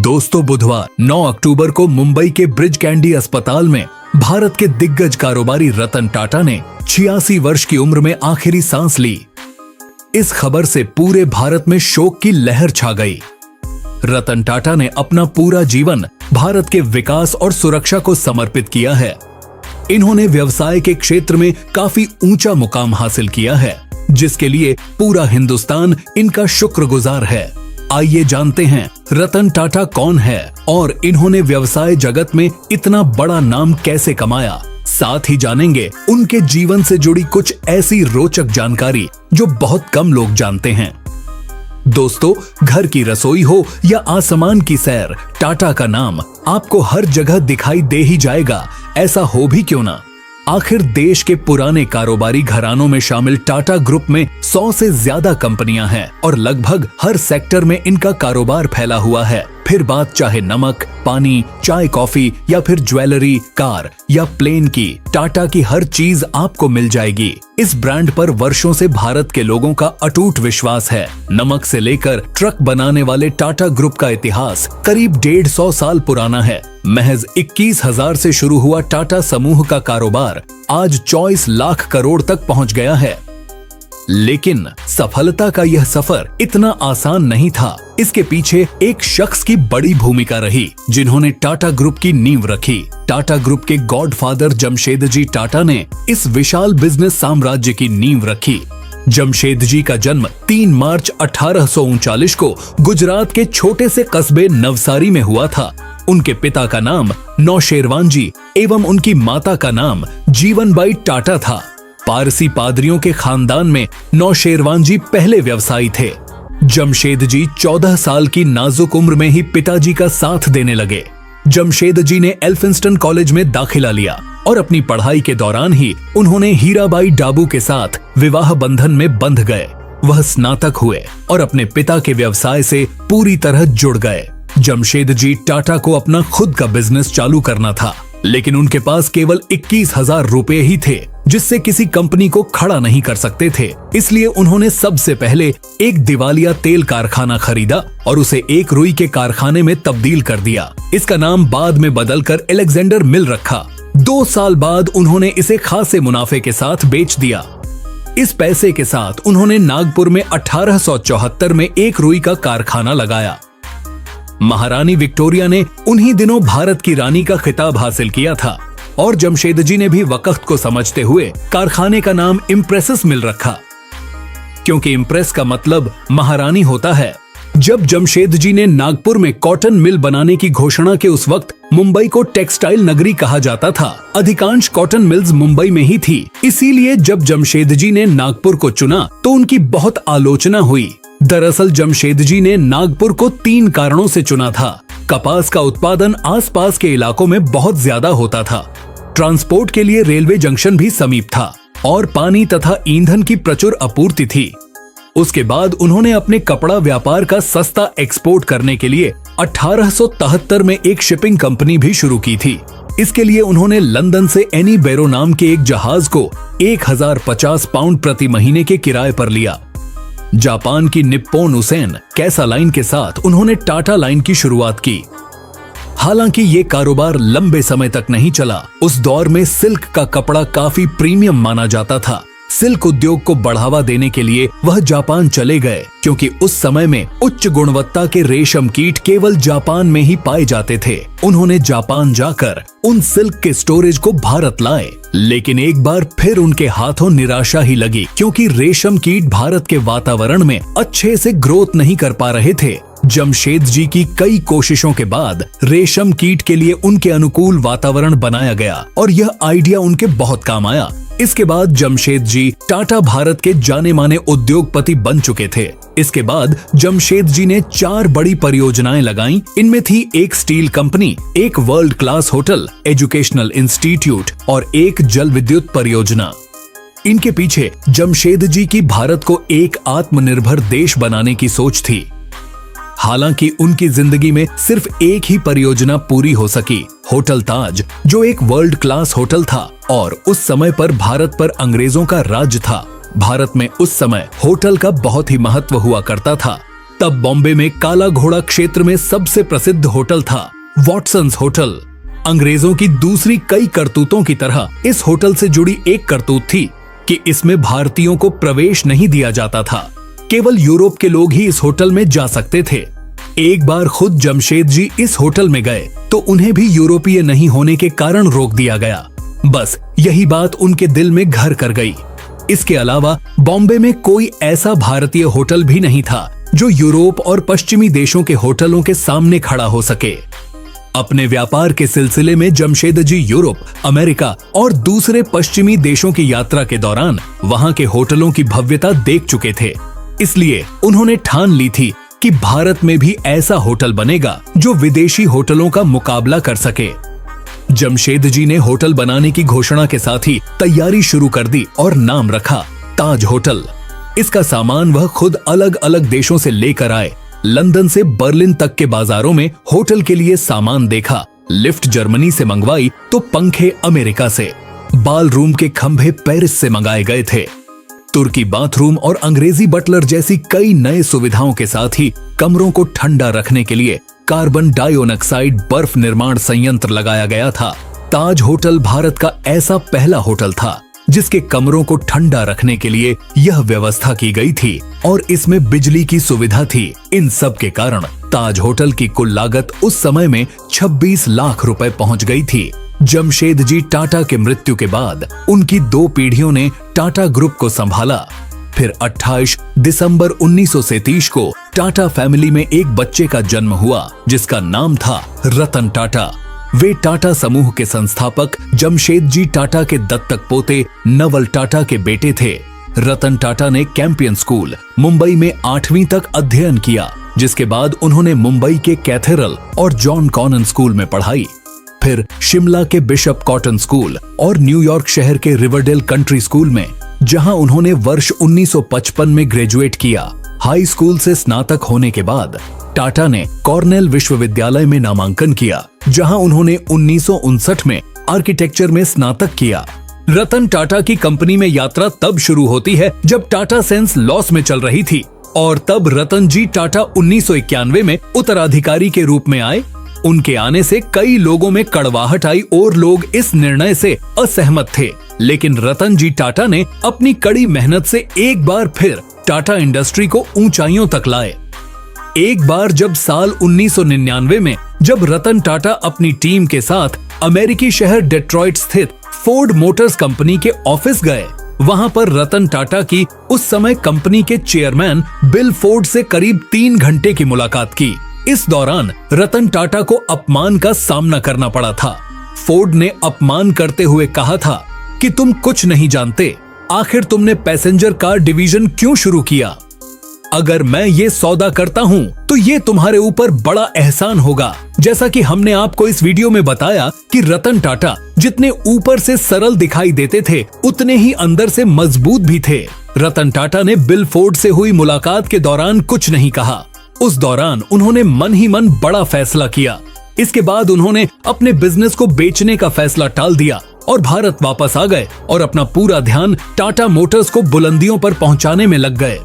दोस्तों, बुधवार 9 अक्टूबर को मुंबई के ब्रिज कैंडी अस्पताल में भारत के दिग्गज कारोबारी रतन टाटा ने 86 वर्ष की उम्र में आखिरी सांस ली। इस खबर से पूरे भारत में शोक की लहर छा गई। रतन टाटा ने अपना पूरा जीवन भारत के विकास और सुरक्षा को समर्पित किया है। इन्होंने व्यवसाय के क्षेत्र में काफी ऊंचा मुकाम हासिल किया है, जिसके लिए पूरा हिंदुस्तान इनका शुक्रगुजार है। आइए जानते हैं रतन टाटा कौन है और इन्होंने व्यवसाय जगत में इतना बड़ा नाम कैसे कमाया। साथ ही जानेंगे उनके जीवन से जुड़ी कुछ ऐसी रोचक जानकारी जो बहुत कम लोग जानते हैं। दोस्तों, घर की रसोई हो या आसमान की सैर, टाटा का नाम आपको हर जगह दिखाई दे ही जाएगा। ऐसा हो भी क्यों ना। आखिर देश के पुराने कारोबारी घरानों में शामिल टाटा ग्रुप में 100 से ज्यादा कंपनियां हैं और लगभग हर सेक्टर में इनका कारोबार फैला हुआ है। फिर बात चाहे नमक, पानी, चाय, कॉफी या फिर ज्वेलरी, कार या प्लेन की, टाटा की हर चीज आपको मिल जाएगी। इस ब्रांड पर वर्षों से भारत के लोगों का अटूट विश्वास है। नमक से लेकर ट्रक बनाने वाले टाटा ग्रुप का इतिहास करीब 150 साल पुराना है। महज 21,000 से शुरू हुआ टाटा समूह का कारोबार आज 24 लाख करोड़ तक पहुंच गया है। लेकिन सफलता का यह सफर इतना आसान नहीं था। इसके पीछे एक शख्स की बड़ी भूमिका रही, जिन्होंने टाटा ग्रुप की नींव रखी। टाटा ग्रुप के गॉडफादर जमशेदजी टाटा ने इस विशाल बिजनेस साम्राज्य की नींव रखी। जमशेदजी का जन्म 3 मार्च 1839 को गुजरात के छोटे से कस्बे नवसारी में हुआ था। उनके पिता का नाम नौशेरवानजी एवं उनकी माता का नाम जीवनबाई टाटा था। पारसी पादरियों के खानदान में नौशेरवानजी पहले व्यवसायी थे। जमशेदजी 14 साल की नाजुक उम्र में ही पिताजी का साथ देने लगे। जमशेदजी ने एल्फिंस्टन कॉलेज में दाखिला लिया और अपनी पढ़ाई के दौरान ही उन्होंने हीराबाई डाबू के साथ विवाह बंधन में बंध गए। वह स्नातक हुए और अपने पिता के व्यवसाय से पूरी तरह जुड़ गए। जमशेदजी टाटा को अपना खुद का बिजनेस चालू करना था, लेकिन उनके पास केवल 21,000 रुपए ही थे, जिससे किसी कंपनी को खड़ा नहीं कर सकते थे। इसलिए उन्होंने सबसे पहले एक दिवालिया तेल कारखाना खरीदा और उसे एक रुई के कारखाने में तब्दील कर दिया। इसका नाम बाद में बदलकर अलेक्जेंडर मिल रखा। 2 साल बाद उन्होंने इसे खासे मुनाफे के साथ बेच दिया। इस पैसे के साथ उन्होंने नागपुर में 1874 में एक रुई का कारखाना लगाया। महारानी विक्टोरिया ने उन्हीं दिनों भारत की रानी का खिताब हासिल किया था और जमशेदजी ने भी वक्त को समझते हुए कारखाने का नाम इम्प्रेसेस मिल रखा, क्योंकि इम्प्रेस का मतलब महारानी होता है। जब जमशेदजी ने नागपुर में कॉटन मिल बनाने की घोषणा के उस वक्त मुंबई को टेक्सटाइल नगरी कहा जाता था। अधिकांश कॉटन मिल्स मुंबई में ही थी। इसीलिए जब जमशेदजी ने नागपुर को चुना तो उनकी बहुत आलोचना हुई। दरअसल जमशेदजी ने नागपुर को 3 कारणों से चुना था। कपास का उत्पादन आसपास के इलाकों में बहुत ज्यादा होता था, ट्रांसपोर्ट के लिए रेलवे जंक्शन भी समीप था और पानी तथा ईंधन की प्रचुर आपूर्ति थी। उसके बाद उन्होंने अपने कपड़ा व्यापार का सस्ता एक्सपोर्ट करने के लिए 1873 में एक शिपिंग कंपनी भी शुरू की थी। इसके लिए उन्होंने लंदन से एनी बेरो नाम के एक जहाज को 1050 पाउंड प्रति महीने के किराए पर लिया। जापान की निप्पोन उसेन कैसा लाइन के साथ उन्होंने टाटा लाइन की शुरुआत की। हालांकि ये कारोबार लंबे समय तक नहीं चला। उस दौर में सिल्क का कपड़ा काफी प्रीमियम माना जाता था। सिल्क उद्योग को बढ़ावा देने के लिए वह जापान चले गए, क्योंकि उस समय में उच्च गुणवत्ता के रेशम कीट केवल जापान में ही पाए जाते थे। उन्होंने जापान जाकर उन सिल्क के स्टोरेज को भारत लाए, लेकिन एक बार फिर उनके हाथों निराशा ही लगी, क्योंकि रेशम कीट भारत के वातावरण में अच्छे से ग्रोथ नहीं कर पा रहे थे। जमशेदजी की कई कोशिशों के बाद रेशम कीट के लिए उनके अनुकूल वातावरण बनाया गया और यह आइडिया उनके बहुत काम आया। इसके बाद जमशेदजी टाटा भारत के जाने माने उद्योगपति बन चुके थे। इसके बाद जमशेदजी ने 4 बड़ी परियोजनाएं लगाईं। इनमें थी एक स्टील कंपनी, एक world class hotel, educational institute और एक जल विद्युत परियोजना। इनके पीछे जमशेदजी की भारत को एक आत्मनिर्भर देश बनाने की सोच थी। हालांकि उनकी जिंदगी में सिर्फ एक ही परियोजना पूरी हो सकी, होटल ताज, जो एक वर्ल्ड क्लास होटल था और उस समय पर भारत पर अंग्रेजों का राज था। भारत में उस समय होटल का बहुत ही महत्व हुआ करता था। तब बॉम्बे में काला घोड़ा क्षेत्र में सबसे प्रसिद्ध होटल था वॉटसन्स होटल। अंग्रेजों की दूसरी कई करतूतों की तरह इस होटल से जुड़ी एक करतूत थी कि इसमें भारतीयों को प्रवेश नहीं दिया जाता था। केवल यूरोप के लोग ही इस होटल में जा सकते थे। एक बार खुद जमशेद जी इस होटल में गए तो उन्हें भी यूरोपीय नहीं होने के कारण रोक दिया गया। बस यही बात उनके दिल में घर कर गई। इसके अलावा बॉम्बे में कोई ऐसा भारतीय होटल भी नहीं था जो यूरोप और पश्चिमी देशों के होटलों के सामने खड़ा हो सके। अपने व्यापार के सिलसिले में जमशेद जी यूरोप, अमेरिका और दूसरे पश्चिमी देशों की यात्रा के दौरान वहां के होटलों की भव्यता देख चुके थे। इसलिए उन्होंने ठान ली थी कि भारत में भी ऐसा होटल बनेगा जो विदेशी होटलों का मुकाबला कर सके। जमशेद जी ने होटल बनाने की घोषणा के साथ ही तैयारी शुरू कर दी और नाम रखा ताज होटल। इसका सामान वह खुद अलग अलग देशों से लेकर आए। लंदन से बर्लिन तक के बाजारों में होटल के लिए सामान देखा। लिफ्ट जर्मनी से मंगवाई तो पंखे अमेरिका से, बाल रूम के खंभे पेरिस से मंगाए गए थे। तुर्की बाथरूम और अंग्रेजी बटलर जैसी कई नए सुविधाओं के साथ ही कमरों को ठंडा रखने के लिए कार्बन डाइऑक्साइड बर्फ निर्माण संयंत्र लगाया गया था। ताज होटल भारत का ऐसा पहला होटल था जिसके कमरों को ठंडा रखने के लिए यह व्यवस्था की गई थी और इसमें बिजली की सुविधा थी। इन सब के कारण ताज होटल की कुल लागत उस समय में 26 लाख रुपए पहुंच गई थी। जमशेद जी टाटा के मृत्यु के बाद उनकी 2 पीढ़ियों ने टाटा ग्रुप को संभाला। फिर 28 दिसंबर 1937 को टाटा फैमिली में एक बच्चे का जन्म हुआ जिसका नाम था रतन टाटा। वे टाटा समूह के संस्थापक जमशेद जी टाटा के दत्तक पोते नवल टाटा के बेटे थे। रतन टाटा ने कैंपियन स्कूल मुंबई में 8वीं तक अध्ययन किया, जिसके बाद उन्होंने मुंबई के कैथेड्रल और जॉन कॉनन स्कूल में पढ़ाई। फिर शिमला के बिशप कॉटन स्कूल और न्यूयॉर्क शहर के रिवरडेल कंट्री स्कूल में, जहां उन्होंने वर्ष 1955 में ग्रेजुएट किया। हाई स्कूल से स्नातक होने के बाद टाटा ने कॉर्नेल विश्वविद्यालय में नामांकन किया, जहां उन्होंने 1959 में आर्किटेक्चर में स्नातक किया। रतन टाटा की कंपनी में यात्रा तब शुरू होती है जब टाटा सेंस लॉस में चल रही थी और तब रतन जी टाटा 1991 में उत्तराधिकारी के रूप में आए। उनके आने से कई लोगों में कड़वाहट आई और लोग इस निर्णय से असहमत थे, लेकिन रतन जी टाटा ने अपनी कड़ी मेहनत से एक बार फिर टाटा इंडस्ट्री को ऊंचाइयों तक लाए। एक बार जब साल 1999 में जब रतन टाटा अपनी टीम के साथ अमेरिकी शहर डेट्रॉइट स्थित फोर्ड मोटर्स कंपनी के ऑफिस गए, वहां पर रतन टाटा की उस समय कंपनी के चेयरमैन बिल फोर्ड से करीब 3 घंटे की मुलाकात की। इस दौरान रतन टाटा को अपमान का सामना करना पड़ा था। फोर्ड ने अपमान करते हुए कहा था कि तुम कुछ नहीं जानते, आखिर तुमने पैसेंजर कार डिवीजन क्यों शुरू किया? अगर मैं ये सौदा करता हूँ तो ये तुम्हारे ऊपर बड़ा एहसान होगा। जैसा कि हमने आपको इस वीडियो में बताया कि रतन टाटा जितने ऊपर से सरल दिखाई देते थे, उतने ही अंदर से मजबूत भी थे। रतन टाटा ने बिल फोर्ड से हुई मुलाकात के दौरान कुछ नहीं कहा। उस दौरान उन्होंने मन ही मन बड़ा फैसला किया। इसके बाद उन्होंने अपने बिजनेस को बेचने का फैसला टाल दिया और भारत वापस आ गए और अपना पूरा ध्यान टाटा मोटर्स को बुलंदियों पर पहुंचाने में लग गए।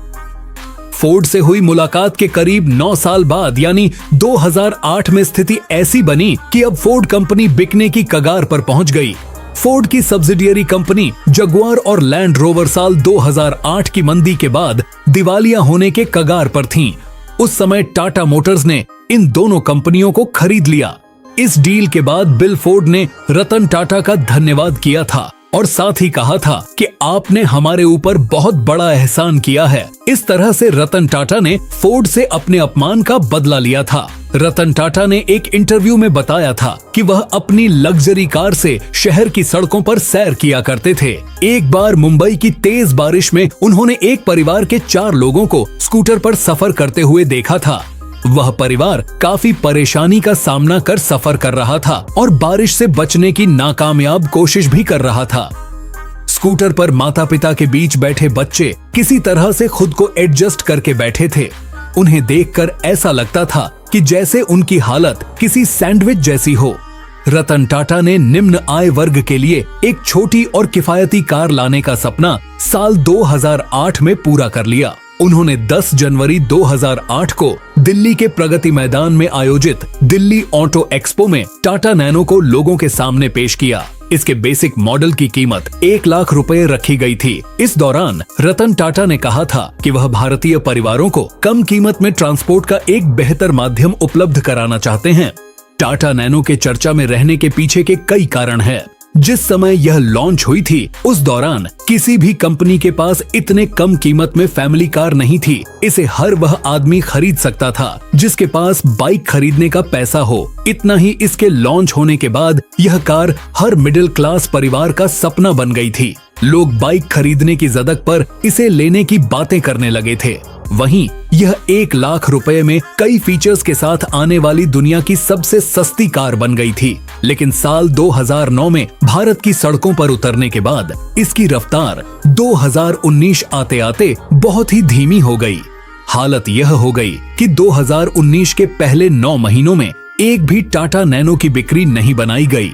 फोर्ड से हुई मुलाकात के करीब 9 साल बाद यानी 2008 में स्थिति ऐसी बनी कि अब फोर्ड कंपनी बिकने की कगार पर पहुंच गई। फोर्ड की सब्सिडियरी कंपनी जगुआर और लैंड रोवर साल 2008 की मंदी के बाद दिवालिया होने के कगार पर थीं। उस समय टाटा मोटर्स ने इन दोनों कंपनियों को खरीद लिया। इस डील के बाद बिल फोर्ड ने रतन टाटा का धन्यवाद किया था और साथ ही कहा था कि आपने हमारे ऊपर बहुत बड़ा एहसान किया है। इस तरह से रतन टाटा ने फोर्ड से अपने अपमान का बदला लिया था। रतन टाटा ने एक इंटरव्यू में बताया था कि वह अपनी लग्जरी कार से शहर की सड़कों पर सैर किया करते थे। एक बार मुंबई की तेज बारिश में उन्होंने एक परिवार के 4 लोगों को स्कूटर पर सफर करते हुए देखा था। वह परिवार काफी परेशानी का सामना कर सफर कर रहा था और बारिश से बचने की नाकामयाब कोशिश भी कर रहा था। स्कूटर पर माता पिता के बीच बैठे बच्चे किसी तरह से खुद को एडजस्ट करके बैठे थे। उन्हें देखकर ऐसा लगता था कि जैसे उनकी हालत किसी सैंडविच जैसी हो। रतन टाटा ने निम्न आय वर्ग के लिए एक छोटी और किफायती कार लाने का सपना साल 2008 में पूरा कर लिया। उन्होंने 10 जनवरी 2008 को दिल्ली के प्रगति मैदान में आयोजित दिल्ली ऑटो एक्सपो में टाटा नैनो को लोगों के सामने पेश किया। इसके बेसिक मॉडल की कीमत 1 लाख रुपए रखी गई थी। इस दौरान रतन टाटा ने कहा था कि वह भारतीय परिवारों को कम कीमत में ट्रांसपोर्ट का एक बेहतर माध्यम उपलब्ध कराना चाहते हैं। टाटा नैनो के चर्चा में रहने के पीछे के कई कारण हैं। जिस समय यह लॉन्च हुई थी उस दौरान किसी भी कंपनी के पास इतने कम कीमत में फैमिली कार नहीं थी। इसे हर वह आदमी खरीद सकता था जिसके पास बाइक खरीदने का पैसा हो। इतना ही, इसके लॉन्च होने के बाद यह कार हर मिडिल क्लास परिवार का सपना बन गई थी। लोग बाइक खरीदने की जदक पर इसे लेने की बातें करने लगे थे। वहीं यह 1 लाख रुपए में कई फीचर्स के साथ आने वाली दुनिया की सबसे सस्ती कार बन गई थी। लेकिन साल 2009 में भारत की सड़कों पर उतरने के बाद इसकी रफ्तार 2019 आते आते बहुत ही धीमी हो गई। हालत यह हो गई कि 2019 के पहले 9 महीनों में एक भी टाटा नैनो की बिक्री नहीं बनाई गई।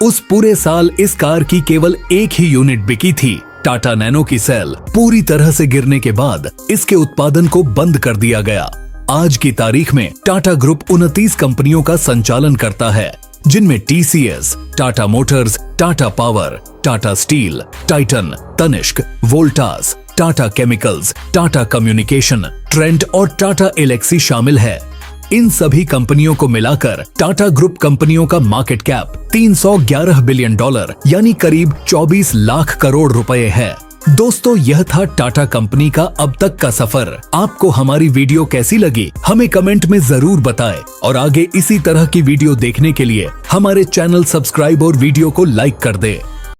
उस पूरे साल इस कार की केवल एक ही यूनिट बिकी थी। टाटा नैनो की सेल पूरी तरह से गिरने के बाद इसके उत्पादन को बंद कर दिया गया। आज की तारीख में टाटा ग्रुप 29 कंपनियों का संचालन करता है, जिनमें TCS, Tata motors, Tata power, Tata steel, Titan, Tanishq, Voltas, Tata chemicals, Tata communication, Trent और टाटा एलेक्सी शामिल है। इन सभी कंपनियों को मिलाकर टाटा ग्रुप कंपनियों का मार्केट कैप $311 बिलियन यानी करीब 24 लाख करोड़ रुपए है। दोस्तों, यह था टाटा कंपनी का अब तक का सफर। आपको हमारी वीडियो कैसी लगी हमें कमेंट में जरूर बताएं और आगे इसी तरह की वीडियो देखने के लिए हमारे चैनल सब्सक्राइब और वीडियो को लाइक कर दें।